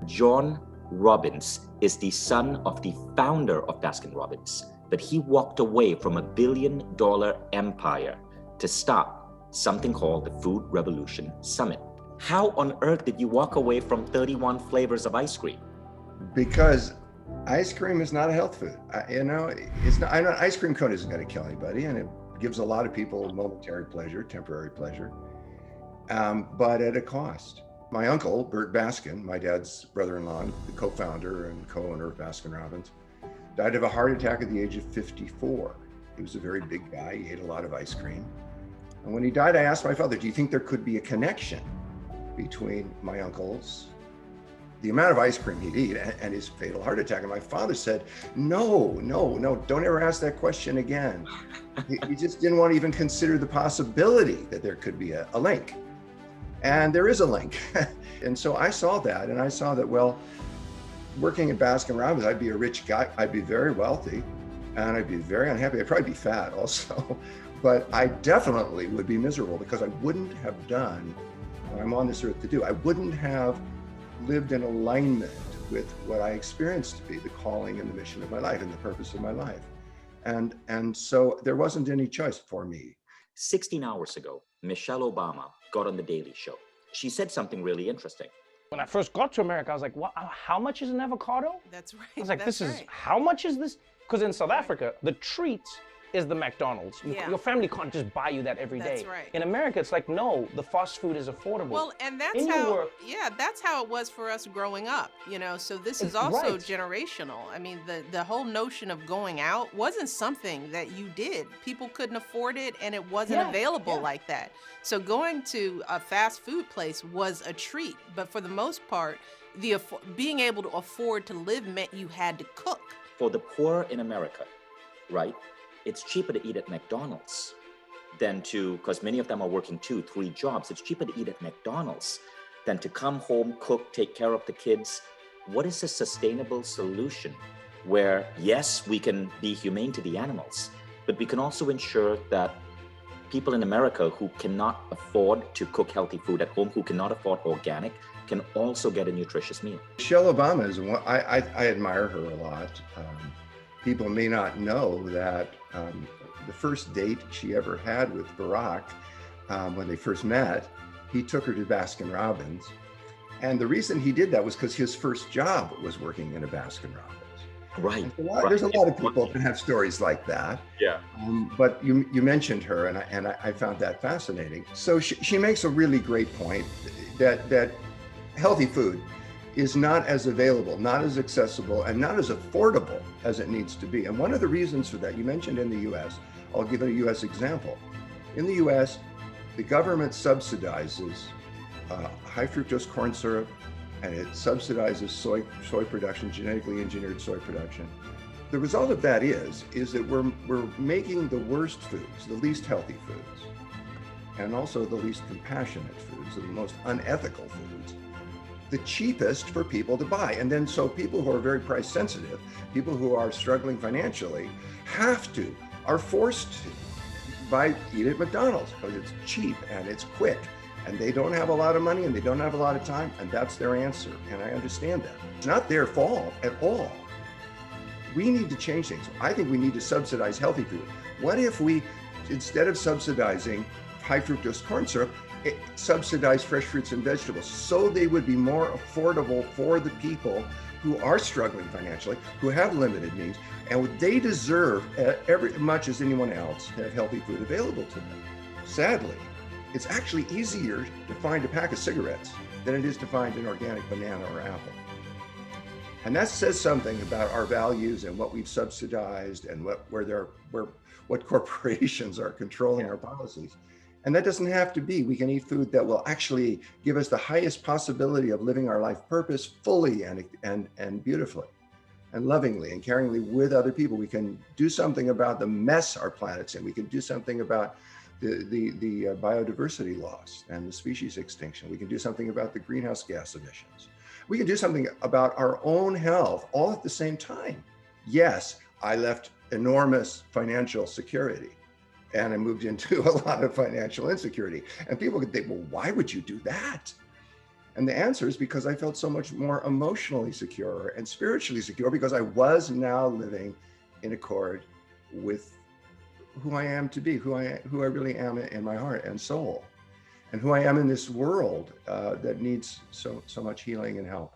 John Robbins is the son of the founder of Baskin-Robbins, but he walked away from $1 billion empire to start something called the Food Revolution Summit. How on earth did you walk away from 31 flavors of ice cream? Because ice cream is not a health food. It's not. I know ice cream cone isn't going to kill anybody, and it gives a lot of people momentary pleasure, temporary pleasure, but at a cost. My uncle, Bert Baskin, my dad's brother-in-law, the co-founder and co-owner of Baskin-Robbins, died of a heart attack at the age of 54. He was a very big guy. He ate a lot of ice cream. And when he died, I asked my father, do you think there could be a connection between my uncle's, the amount of ice cream he'd eat, and his fatal heart attack? And my father said, no, don't ever ask that question again. He just didn't want to even consider the possibility that there could be a link. And there is a link. And so I saw that, and I saw that, well, working at Baskin-Robbins, I'd be a rich guy, I'd be very wealthy, and I'd be very unhappy. I'd probably be fat also, but I definitely would be miserable because I wouldn't have done what I'm on this earth to do. I wouldn't have lived in alignment with what I experienced to be the calling and the mission of my life and the purpose of my life. And so there wasn't any choice for me. 16 hours ago, Michelle Obama got on The Daily Show. She said something really interesting. When I first got to America, I was like, what, how much is an avocado? That's right. I was like, that's this is, right. how much is this? Because in South Africa, the treat is the McDonald's. Yeah. Your family can't just buy you that every day. That's right. In America, it's like, no, the fast food is affordable. Well, and that's In your how, work- that's how it was for us growing up, so this is also Right. generational. I mean, the whole notion of going out wasn't something that you did. People couldn't afford it, and it wasn't Yeah, available yeah. like that. So going to a fast food place was a treat, but for the most part, being able to afford to live meant you had to cook. For the poor in America, right, it's cheaper to eat at McDonald's than to, because many of them are working 2-3 jobs, it's cheaper to eat at McDonald's than to come home, cook, take care of the kids. What is a sustainable solution where, yes, we can be humane to the animals, but we can also ensure that people in America who cannot afford to cook healthy food at home, who cannot afford organic, can also get a nutritious meal? Michelle Obama is one, I admire her a lot. People may not know that the first date she ever had with Barack, when they first met, he took her to Baskin-Robbins. And the reason he did that was because his first job was working in a Baskin-Robbins. Right. There's a lot of people that have stories like that. Yeah. But you mentioned her, and I found that fascinating. So she makes a really great point that healthy food is not as available, not as accessible, and not as affordable as it needs to be. And one of the reasons for that, you mentioned in the US, I'll give a US example. In the US, the government subsidizes high fructose corn syrup, and it subsidizes soy production, genetically engineered soy production. The result of that is that we're making the worst foods, the least healthy foods, and also the least compassionate foods, the most unethical foods, the cheapest for people to buy. And then so people who are very price sensitive, people who are struggling financially, are forced to eat at McDonald's because it's cheap and it's quick, and they don't have a lot of money and they don't have a lot of time, and that's their answer. And I understand that. It's not their fault at all. We need to change things. I think we need to subsidize healthy food. What if we, instead of subsidizing high fructose corn syrup, subsidize fresh fruits and vegetables so they would be more affordable for the people who are struggling financially, who have limited means, and they deserve every much as anyone else to have healthy food available to them. Sadly, it's actually easier to find a pack of cigarettes than it is to find an organic banana or apple. And that says something about our values and what we've subsidized and what corporations are controlling our policies. And that doesn't have to be. We can eat food that will actually give us the highest possibility of living our life purpose fully and beautifully and lovingly and caringly with other people. We can do something about the mess our planet's in. We can do something about the biodiversity loss and the species extinction. We can do something about the greenhouse gas emissions. We can do something about our own health all at the same time. Yes, I left enormous financial security and I moved into a lot of financial insecurity. And people could think, well, why would you do that? And the answer is because I felt so much more emotionally secure and spiritually secure, because I was now living in accord with who I am to be, who I really am in my heart and soul, and who I am in this world that needs so much healing and help.